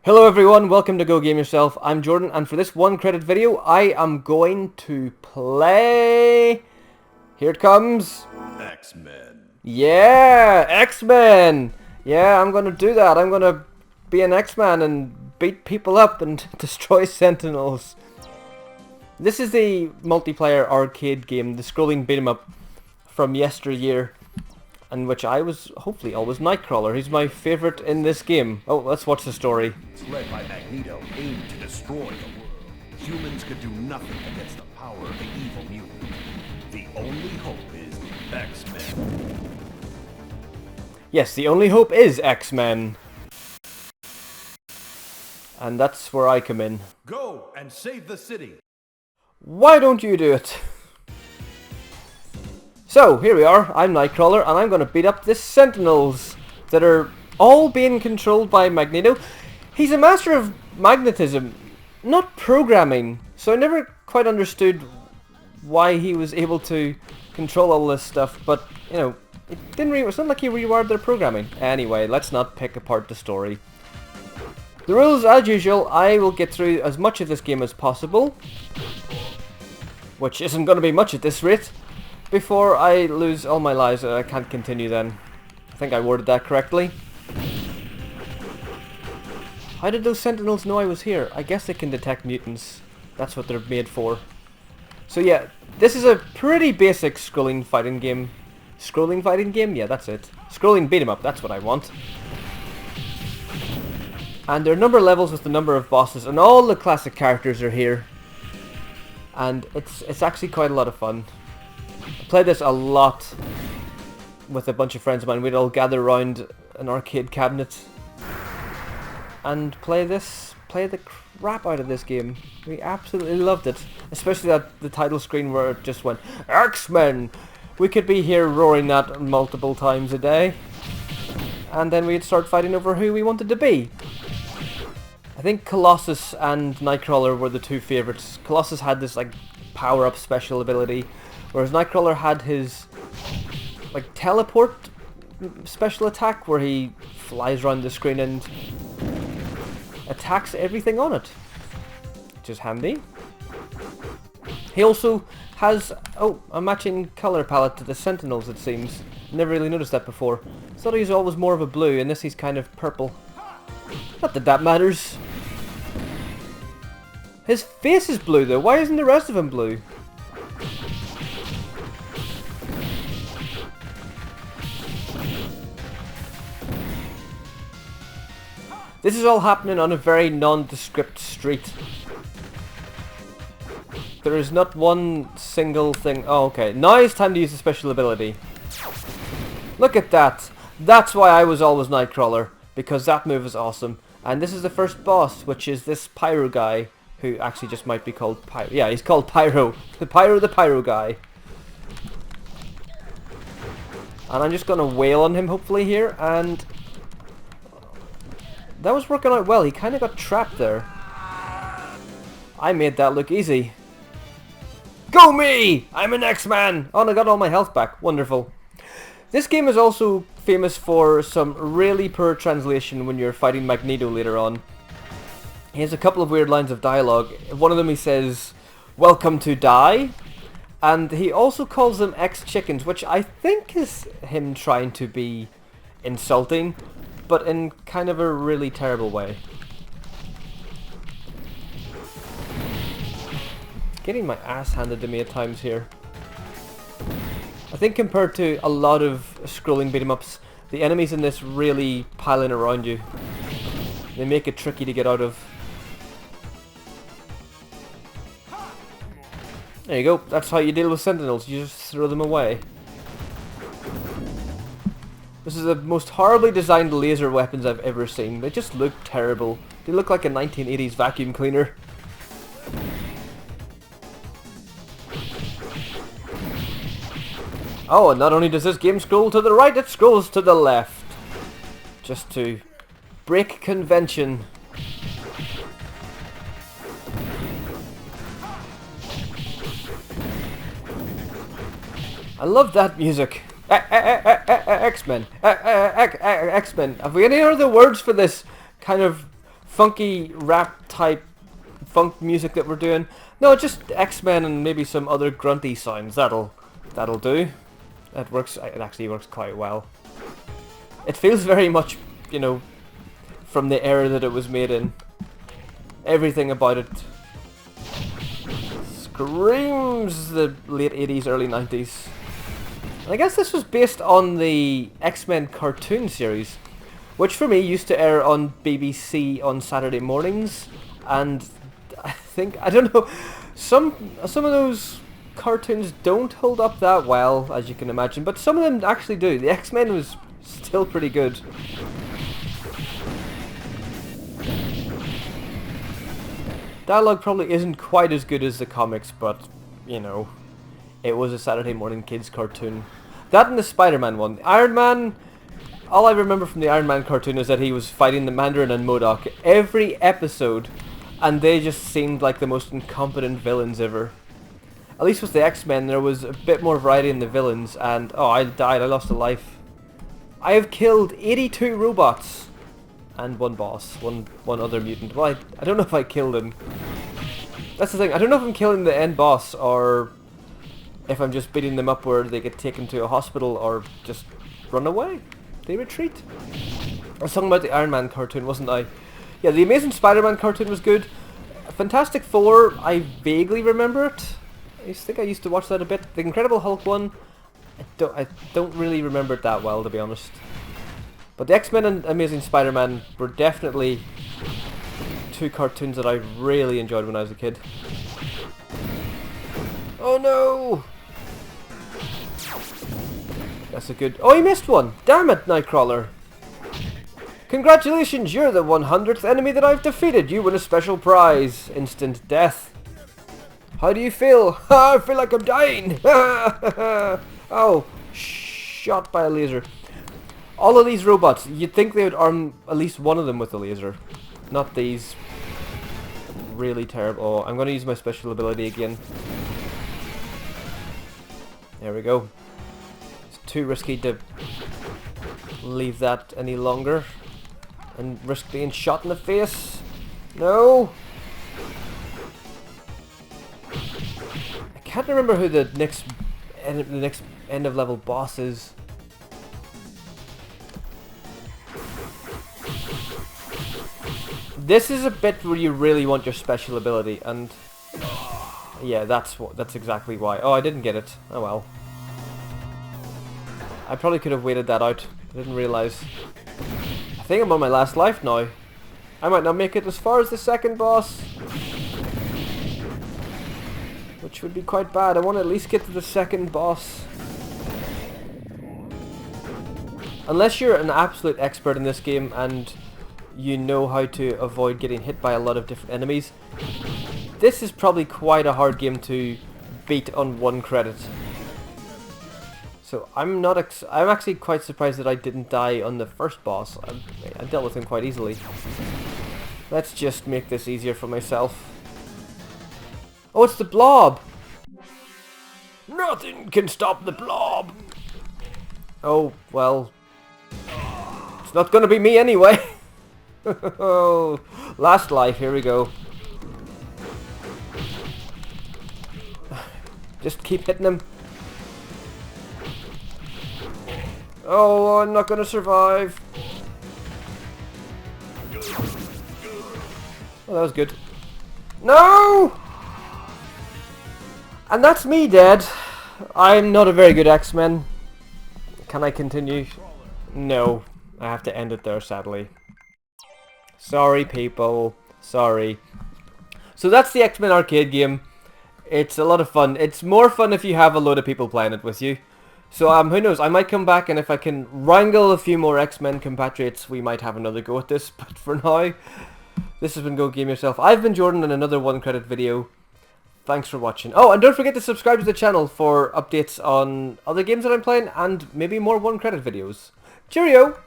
Hello everyone, welcome to Go Game Yourself. I'm Jordan, and for this one credit video, I am going to play... Here it comes. X-Men. Yeah, X-Men. Yeah, I'm gonna do that. I'm gonna be an X-Man and beat people up and destroy Sentinels. This is the multiplayer arcade game, the scrolling beat 'em up from yesteryear, in which I was hopefully always Nightcrawler. He's my favourite in this game. Oh, let's watch the story. Led by Magneto, aimed to destroy the world. Humans could do nothing against the power of the evil mutant. The only hope is X-Men. Yes, the only hope is X-Men. And that's where I come in. Go and save the city. Why don't you do it? So, here we are. I'm Nightcrawler, and I'm going to beat up the Sentinels that are all being controlled by Magneto. He's a master of magnetism, not programming, so I never quite understood why he was able to control all this stuff, but, you know, it's not like he rewired their programming. Anyway, let's not pick apart the story. The rules, as usual, I will get through as much of this game as possible, which isn't going to be much at this rate, before I lose all my lives and I can't continue then. I think I worded that correctly. How did those Sentinels know I was here? I guess they can detect mutants. That's what they're made for. So yeah, this is a pretty basic scrolling fighting game. Scrolling fighting game? Yeah, that's it. Scrolling beat 'em up, that's what I want. And there are a number of levels with the number of bosses, and all the classic characters are here. And it's actually quite a lot of fun. I played this a lot with a bunch of friends of mine. We'd all gather around an arcade cabinet and play the crap out of this game. We absolutely loved it. Especially the title screen where it just went, X-Men! We could be here roaring that multiple times a day. And then we'd start fighting over who we wanted to be. I think Colossus and Nightcrawler were the two favourites. Colossus had this like power-up special ability, whereas Nightcrawler had his like teleport special attack where he flies around the screen and attacks everything on it, which is handy. He also has a matching colour palette to the Sentinels, it seems. Never really noticed that before. Thought he was always more of a blue, and this he's kind of purple. Not that that matters. His face is blue though, why isn't the rest of him blue? This is all happening on a very nondescript street. There is not one single thing. Oh, okay. Now it's time to use the special ability. Look at that. That's why I was always Nightcrawler, because that move is awesome. And this is the first boss, which is this Pyro guy, who actually just might be called Pyro. Yeah, he's called Pyro. The Pyro guy. And I'm just going to wail on him, hopefully, here, and... that was working out well. He kind of got trapped there. I made that look easy. Go me! I'm an X-Man! Oh, and I got all my health back. Wonderful. This game is also famous for some really poor translation when you're fighting Magneto later on. He has a couple of weird lines of dialogue. One of them he says, "Welcome to die." And he also calls them X-Chickens, which I think is him trying to be insulting, but in kind of a really terrible way. Getting my ass handed to me at times here. I think compared to a lot of scrolling beat 'em ups, the enemies in this really pile in around you. They make it tricky to get out of. There you go, that's how you deal with Sentinels, you just throw them away. This is the most horribly designed laser weapons I've ever seen. They just look terrible. They look like a 1980s vacuum cleaner. Oh, and not only does this game scroll to the right, it scrolls to the left. Just to break convention. I love that music. X-Men. X-Men. Have we any other words for this kind of funky rap type funk music that we're doing. No, just X-Men and maybe some other grunty sounds. That'll do. That works. It actually works quite well. It feels very much, you know, from the era that it was made in. Everything about it screams the late 80s, early 90s. And I guess this was based on the X-Men cartoon series, which for me used to air on BBC on Saturday mornings, and I don't know, some of those cartoons don't hold up that well, as you can imagine, but some of them actually do. The X-Men was still pretty good. Dialogue probably isn't quite as good as the comics, but, you know, it was a Saturday morning kids cartoon. That and the Spider-Man one. Iron Man, all I remember from the Iron Man cartoon is that he was fighting the Mandarin and MODOK every episode, and they just seemed like the most incompetent villains ever. At least with the X-Men, there was a bit more variety in the villains, and oh, I died, I lost a life. I have killed 82 robots, and one boss, one other mutant. Well, I don't know if I killed him. That's the thing, I don't know if I'm killing the end boss, or if I'm just beating them up where they get taken to a hospital, or just run away. They retreat. I was talking about the Iron Man cartoon, wasn't I? Yeah, the Amazing Spider-Man cartoon was good. Fantastic Four, I vaguely remember it. I think I used to watch that a bit. The Incredible Hulk one, I don't really remember it that well, to be honest. But the X-Men and Amazing Spider-Man were definitely two cartoons that I really enjoyed when I was a kid. Oh no! That's a good... Oh, he missed one! Damn it, Nightcrawler! Congratulations, you're the 100th enemy that I've defeated. You win a special prize. Instant death. How do you feel? I feel like I'm dying. Oh, shot by a laser. All of these robots, you'd think they would arm at least one of them with a laser. Not these. Really terrible. Oh, I'm going to use my special ability again. There we go. It's too risky to leave that any longer. And risk being shot in the face. No! I can't remember who the next end of level boss is. This is a bit where you really want your special ability, and yeah, that's exactly why. Oh, I didn't get it. Oh well. I probably could have waited that out. I didn't realise. I think I'm on my last life now. I might not make it as far as the second boss, which would be quite bad. I want to at least get to the second boss. Unless you're an absolute expert in this game and you know how to avoid getting hit by a lot of different enemies, this is probably quite a hard game to beat on one credit. So I'm actually quite surprised that I didn't die on the first boss. I dealt with him quite easily. Let's just make this easier for myself. Oh, it's the blob! Nothing can stop the blob! Oh, well, it's not gonna be me anyway! Oh, last life, here we go. Just keep hitting him. Oh, I'm not gonna survive. Oh, that was good. No! And that's me dead. I'm not a very good X-Men. Can I continue? No. I have to end it there, sadly. Sorry, people. Sorry. So that's the X-Men arcade game. It's a lot of fun. It's more fun if you have a load of people playing it with you. So who knows, I might come back, and if I can wrangle a few more X-Men compatriots, we might have another go at this. But for now, this has been Go Game Yourself. I've been Jordan in another one credit video. Thanks for watching. Oh, and don't forget to subscribe to the channel for updates on other games that I'm playing, and maybe more one credit videos. Cheerio!